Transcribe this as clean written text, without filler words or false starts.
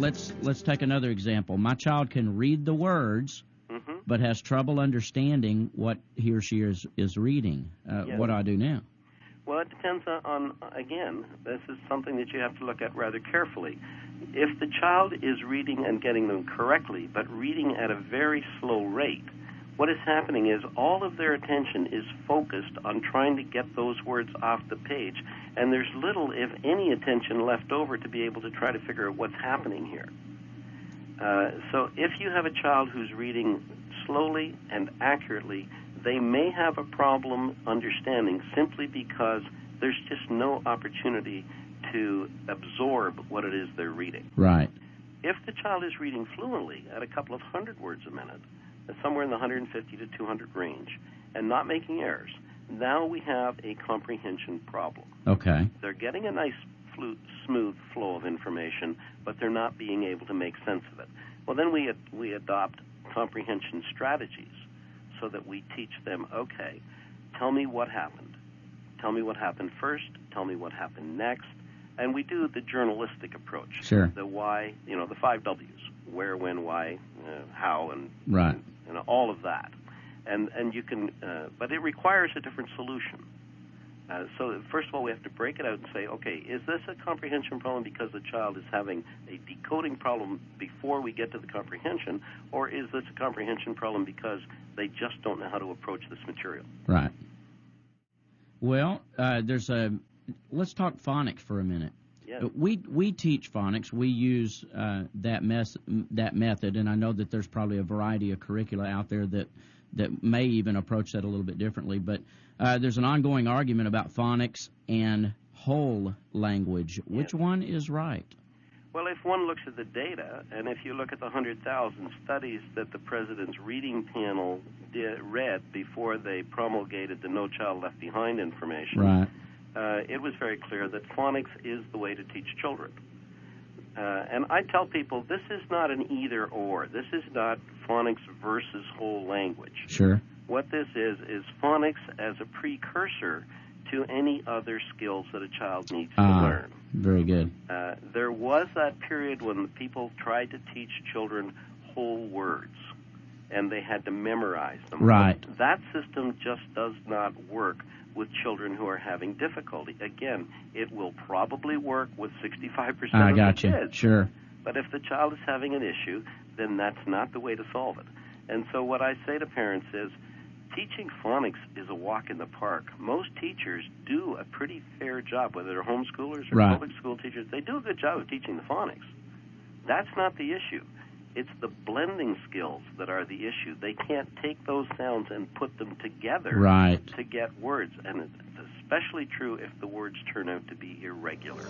let's take another example. My child can read the words, but has trouble understanding what he or she is reading. Yes. What do I do now? Well, it depends on, again, this is something that you have to look at rather carefully. If the child is reading and getting them correctly, but reading at a very slow rate, what is happening is all of their attention is focused on trying to get those words off the page, and there's little, if any, attention left over to be able to try to figure out what's happening here. So if you have a child who's reading slowly and accurately, they may have a problem understanding simply because there's just no opportunity to absorb what it is they're reading. Right. If the child is reading fluently at a couple of hundred words a minute, somewhere in the 150 to 200 range, and not making errors, now we have a comprehension problem. Okay. They're getting a nice smooth flow of information, but they're not being able to make sense of it. Well, then we adopt comprehension strategies so that we teach them, okay, tell me what happened. Tell me what happened first. Tell me what happened next. And we do the journalistic approach. Sure. The why, the 5 W's, where, when, why, how, and right. And all of that. And you can, but it requires a different solution. So first of all, we have to break it out and say, okay, is this a comprehension problem because the child is having a decoding problem before we get to the comprehension, or is this a comprehension problem because they just don't know how to approach this material? Right. Well, let's talk phonics for a minute. Yes. We teach phonics. We use that method, and I know that there's probably a variety of curricula out there that may even approach that a little bit differently. But there's an ongoing argument about phonics and whole language. Which one is right? Well, if one looks at the data, and if you look at the 100,000 studies that the President's reading panel read before they promulgated the No Child Left Behind information, right. It was very clear that phonics is the way to teach children. And I tell people this is not an either-or. This is not phonics versus whole language. Sure. What this is phonics as a precursor to any other skills that a child needs to learn. Very good. There was that period when people tried to teach children whole words, and they had to memorize them. Right. But that system just does not work with children who are having difficulty. Again, it will probably work with 65% of the kids. Sure. But if the child is having an issue, then that's not the way to solve it. And so what I say to parents is, teaching phonics is a walk in the park. Most teachers do a pretty fair job, whether they're homeschoolers or right. public school teachers. They do a good job of teaching the phonics. That's not the issue. It's the blending skills that are the issue. They can't take those sounds and put them together right. to get words. And it's especially true if the words turn out to be irregular.